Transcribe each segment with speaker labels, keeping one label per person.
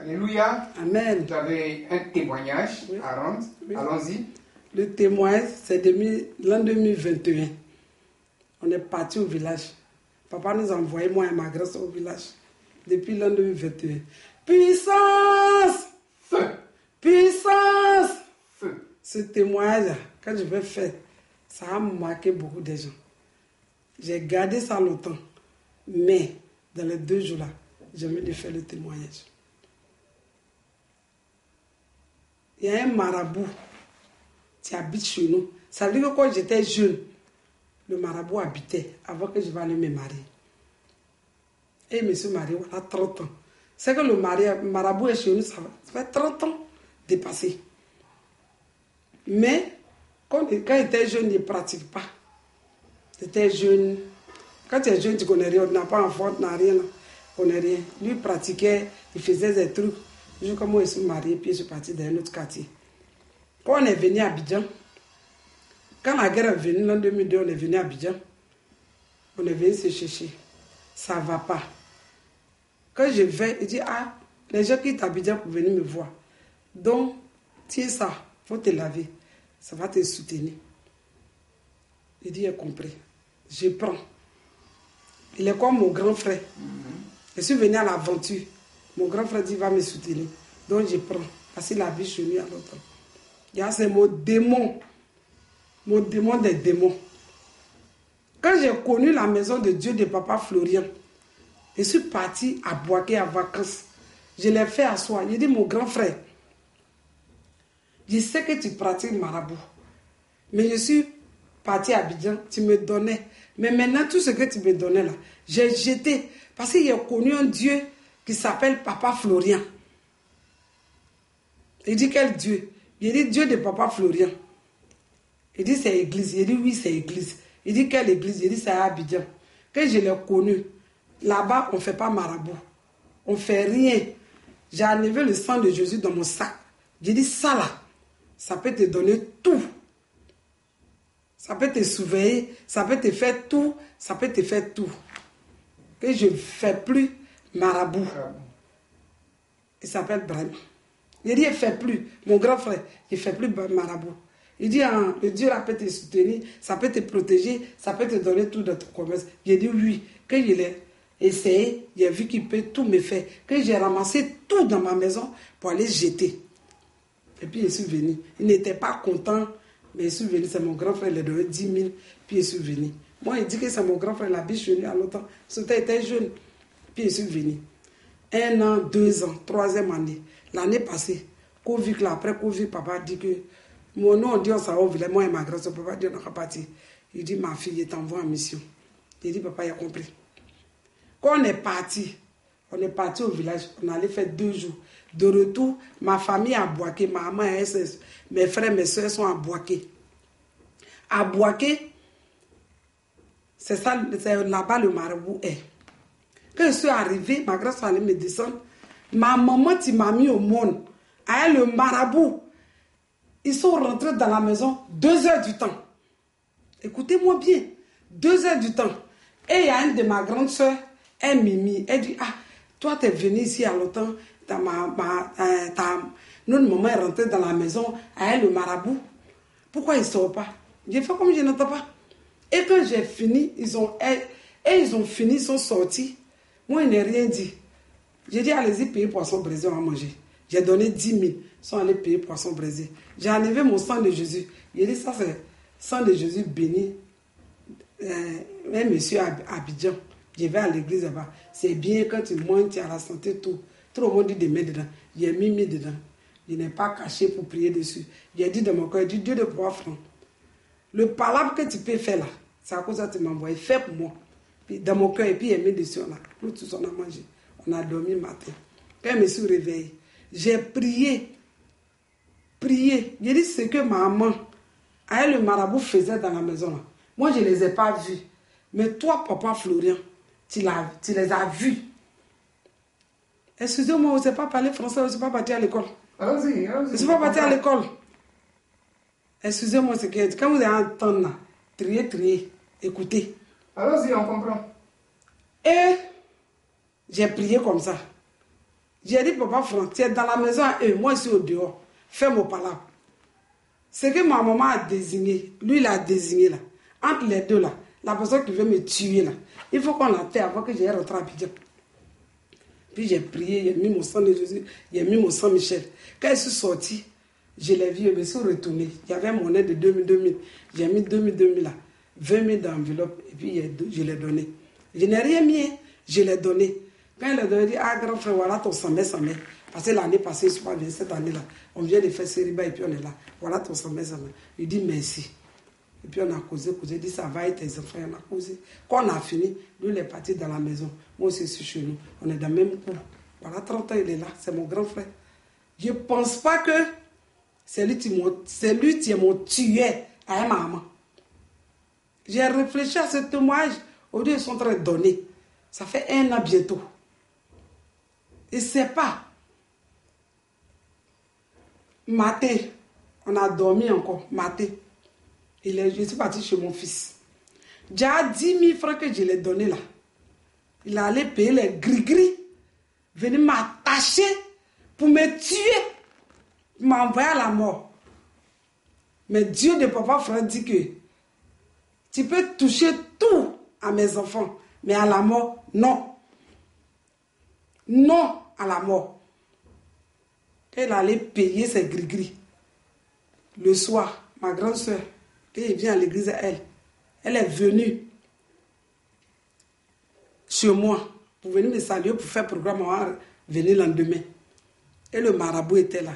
Speaker 1: Alléluia.
Speaker 2: Amen.
Speaker 1: Vous avez un témoignage à rendre.
Speaker 2: Oui.
Speaker 1: Allons-y.
Speaker 2: Le témoignage, c'est l'an 2021. On est parti au village. Papa nous a envoyé, moi et ma grâce, au village. Depuis l'an 2021. Puissance!
Speaker 1: Feu!
Speaker 2: Puissance!
Speaker 1: Feu!
Speaker 2: Ce témoignage, quand je vais faire, ça a marqué beaucoup de gens. J'ai gardé ça longtemps. Mais, dans les 2 jours-là, j'ai envie de faire le témoignage. Il y a un marabout qui habite chez nous. Ça veut dire que quand j'étais jeune, le marabout habitait avant que je vais aller me marier. Et je me suis mariée, voilà, 30 ans. C'est que le marabout est chez nous, ça fait 30 ans dépassé. Mais, quand j'étais jeune, je ne pratique pas. J'étais jeune. Quand tu es jeune, tu ne connais rien. Tu n'as pas enfant, tu n'as rien. Tu ne connais rien. Lui, il pratiquait, il faisait des trucs. Jusqu'à moi, je suis mariée, puis je suis partie dans un autre quartier. Quand on est venu à Abidjan, quand la guerre est venue, l'an 2002, on est venu à Abidjan. On est venu se chercher. Ça ne va pas. Quand je vais, il dit, les gens quittent Abidjan pour venir me voir. Donc, tiens ça, il faut te laver. Ça va te soutenir. Il dit, il a compris. Je prends. Il est comme mon grand frère. Je suis venu à l'aventure. Mon grand frère dit, il va me soutenir. Donc, je prends. Parce qu'il a vu chez lui à l'autre. C'est mon démon. Mon démon des démons. Quand j'ai connu la maison de Dieu de Papa Florian, je suis parti à Boaké en vacances. Je l'ai fait asseoir. Il dit, mon grand frère, je sais que tu pratiques marabout. Mais je suis parti à Abidjan, tu me donnais. Mais maintenant, tout ce que tu me donnais là, j'ai jeté. Parce qu'il a connu un Dieu qui s'appelle Papa Florian. Il dit, quel Dieu? Il dit, Dieu de Papa Florian. Il dit, c'est église. Il dit, oui, c'est église. Il dit, quelle église? Il dit, c'est à Abidjan. Quand je l'ai connu, là-bas, on ne fait pas marabout. On ne fait rien. J'ai enlevé le sang de Jésus dans mon sac. J'ai dit, ça là, ça peut te donner tout. Ça peut te surveiller, ça peut te faire tout, ça peut te faire tout. Que je ne fais plus marabout. Il s'appelle Brahim. Il dit, il ne fait plus. Mon grand frère, il ne fait plus marabout. Il dit, le Dieu là peut te soutenir, ça peut te protéger, ça peut te donner tout dans ton commerce. J'ai dit oui. Quand il a essayé, il a vu qu'il peut tout me faire. Quand j'ai ramassé tout dans ma maison pour aller jeter. Et puis je suis venu. Il n'était pas content, mais je suis venu. C'est mon grand frère, il a donné 10 000, puis je suis venu. Moi, il dit que c'est mon grand frère, il habite chez lui à longtemps. C'était était jeune. Puis je suis venu. 1 an, 2 ans, 3e année. L'année passée, Covid, là, après Covid, papa dit que mon nom, on dit on s'en va, moi et ma grâce, papa dit on n'a pas parti. Il dit, ma fille, il t'envoie en mission. Il dit, papa, il a compris. Quand on est parti au village, on allait faire 2 jours. De retour, ma famille a Boaké, ma maman et mes frères, mes soeurs sont à Boaké. À Boaké, c'est là-bas le marabout est. Quand je suis arrivée, ma grâce allait me descendre. Ma maman, tu m'as mis au monde. Avec le marabout. Ils sont rentrés dans la maison 2 heures du temps. Écoutez-moi bien. 2 heures du temps. Et il y a une de ma grande soeur, elle Mimi. Elle dit, toi, tu es venue ici à longtemps. Notre maman est rentrée dans la maison avec le marabout. Pourquoi ils ne sortent pas? J'ai fait comme je n'entends pas. Et quand j'ai fini, ils ont fini, ils sont sortis. Moi, je n'ai rien dit. J'ai dit, allez-y, payer poisson braisé, on va manger. J'ai donné 10 000. Ils sont allés payer poisson braisé. J'ai enlevé mon sang de Jésus. J'ai dit, ça c'est sang de Jésus béni. Un monsieur à Abidjan. Je vais à l'église là-bas. C'est bien quand tu manges, tu as la santé, tout. Tout le monde dit de mettre dedans. J'ai mis dedans. Je n'ai pas caché pour prier dessus. J'ai dit dans mon cœur, Dieu de pouvoir franc. Le palabre que tu peux faire là, c'est à cause de ça que tu m'as envoyé. Fais pour moi. Puis dans mon cœur, et puis il mis dessus là. Nous tous on a mangé. On a dormi le matin. Quand je me suis réveillée, j'ai prié. J'ai dit ce que maman, avec le marabout faisait dans la maison là. Moi, je ne les ai pas vus. Mais toi, papa Florian, tu les as vus. Excusez-moi, vous ne savez pas parler français, vous ne savez pas partir à l'école.
Speaker 1: Allons-y.
Speaker 2: Je ne suis pas parti à l'école. Excusez-moi, c'est que quand vous avez un temps là, trier, écoutez.
Speaker 1: Allons-y, on comprend.
Speaker 2: Et j'ai prié comme ça. J'ai dit, papa Franck, tu es dans la maison et moi je suis au dehors. Fais mon palabre. Ce que ma maman a désigné, lui il a désigné là, entre les deux là, la personne qui veut me tuer là, il faut qu'on la fait avant que j'aille rentrer à Abidjan. Puis j'ai prié, j'ai mis mon sang de Jésus, j'ai mis mon sang Michel. Quand je suis sortie, je l'ai vu, je me suis retournée. Il y avait mon aide de 2000. J'ai mis 2000 là, 20 000 dans l'enveloppe et puis je l'ai donné. Je n'ai rien mis, je l'ai donné. Quand il a donné, il dit, ah grand frère, voilà ton 100 000. Parce que l'année passée, je ne sais pas bien, cette année-là, on vient de faire Seriba et puis on est là. Voilà ton 100 000. Il dit merci. Et puis on a causé. Il dit, ça va être tes enfants. On a causé. Quand on a fini, lui, il est parti dans la maison. Moi aussi, je suis chez nous. On est dans le même cours. Voilà, 30 ans, il est là. C'est mon grand frère. Je ne pense pas que c'est lui qui m'a tué à un maman. J'ai réfléchi à ce témoignage. Au lieu, ils sont en train de donner. Ça fait 1 an bientôt. Et c'est pas. Matin, on a dormi encore. Matin, je suis parti chez mon fils. Déjà 10 000 francs que je lui ai donné là. Il allait payer les gris-gris. Venir m'attacher pour me tuer. M'envoyer à la mort. Mais Dieu de papa Franck dit que tu peux toucher tout à mes enfants. Mais à la mort, non. Non à la mort. Elle allait payer ses gris-gris. Le soir, ma grande soeur, quand elle vient à l'église, elle est venue chez moi pour venir me saluer, pour faire programme, on va venir le lendemain. Et le marabout était là.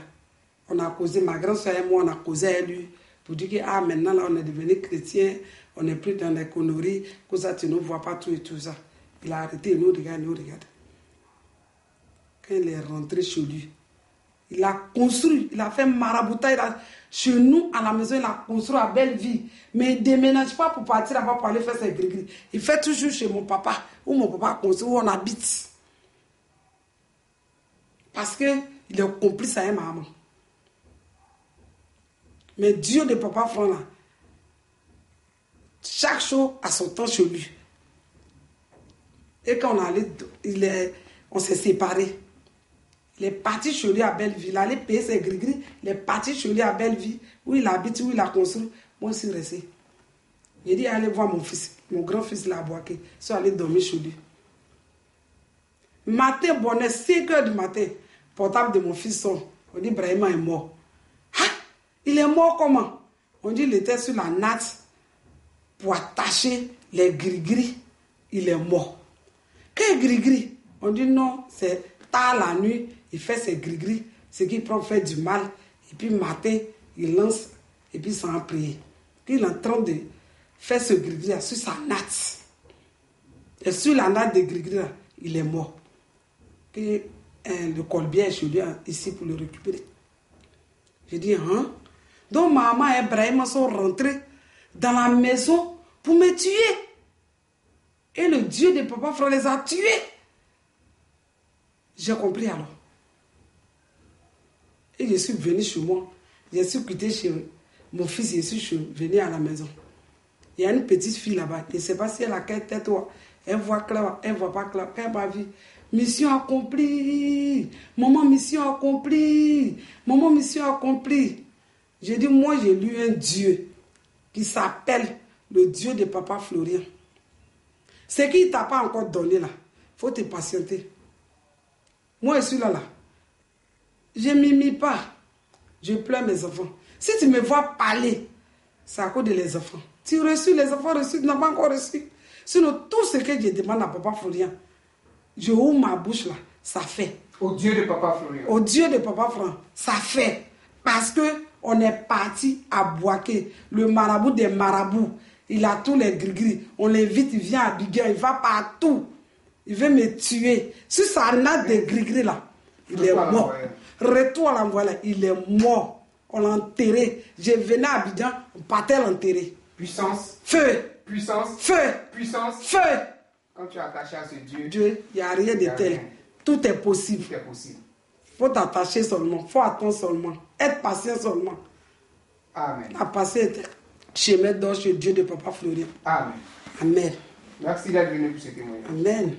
Speaker 2: On a causé, ma grande soeur et moi, on a causé à lui pour dire que ah, maintenant là, on est devenu chrétien, on n'est plus dans les conneries, que ça, tu ne vois pas tout et tout ça. Il a arrêté, il nous regarde. Quand il est rentré chez lui, il a construit, il a fait maraboutage chez nous à la maison, il a construit à Belleville. Mais il ne déménage pas pour partir là-bas pour aller faire ses gris-gris. Il fait toujours chez mon papa, où mon papa a construit, où on habite. Parce qu'il est complice à un maman. Mais Dieu de papa Franck là, chaque chose a son temps chez lui. Et quand on s'est séparés. Il est parti chez lui à Belleville. Il allait payer ses gris-gris. Il est parti chez lui à Belleville, où il habite, où il a construit. Moi, je suis resté. J'ai dit, allez voir mon fils. Mon grand-fils l'a boaké. Je suis allé dormir chez lui. Matin, bonnet, 5 heures du matin, portable de mon fils sonne. On dit, Brahima est mort. Ah, il est mort comment? On dit, il était sur la natte pour attacher les gris-gris. Il est mort. Quel gris-gris? On dit, non, c'est tard la nuit. Il fait ses gris-gris, ce qui prend fait du mal. Et puis matin, il lance et puis s'en prier. Puis il est en train de faire ce gris-gris sur sa natte. Et sur la natte de gris-gris, il est mort. Puis le colbier est chez lui ici pour le récupérer. Je dis, hein? Donc maman et Brahima sont rentrés dans la maison pour me tuer. Et le Dieu de papa Franck les a tués. J'ai compris alors. Et je suis venu chez moi. Je suis quitté chez mon fils. Je suis venu à la maison. Il y a une petite fille là-bas. Je ne sais pas si elle a quelle tête. Elle voit clair, elle ne voit pas clair. Elle m'a vu. Mission accomplie. Maman, mission accomplie. Maman, mission accomplie. J'ai dit, moi, j'ai lu un Dieu qui s'appelle le Dieu de papa Florian. Ce qu'il ne t'a pas encore donné là, il faut te patienter. Moi, je suis là. Je ne m'imite pas. Je pleure mes enfants. Si tu me vois parler, c'est à cause de les enfants. Tu reçus les enfants reçus, tu n'as pas encore reçu. Sinon, tout ce que je demande à papa Florian, je ouvre ma bouche là, ça fait.
Speaker 1: Au Dieu de papa Florian.
Speaker 2: Au Dieu de papa Franck, ça fait. Parce que on est parti à Boaké. Le marabout des marabouts, il a tous les gris-gris. On l'invite, il vient à Biguin, il va partout. Il veut me tuer. Sur sa natte de gris-gris là, il est mort. Retour à l'envoyer, il est mort. On l'a enterré. Je venais à Abidjan, on partait l'enterrer.
Speaker 1: Puissance.
Speaker 2: Feu.
Speaker 1: Puissance.
Speaker 2: Feu.
Speaker 1: Puissance.
Speaker 2: Feu.
Speaker 1: Quand tu es attaché à ce Dieu,
Speaker 2: Dieu, il n'y a rien de tel. Tout est possible.
Speaker 1: Tout est possible.
Speaker 2: Il faut t'attacher seulement. Il faut attendre seulement. Être patient seulement.
Speaker 1: Amen.
Speaker 2: La patience chemin d'or chez Dieu de papa Florian.
Speaker 1: Amen.
Speaker 2: Amen.
Speaker 1: Merci d'être venu pour ce témoignage.
Speaker 2: Amen.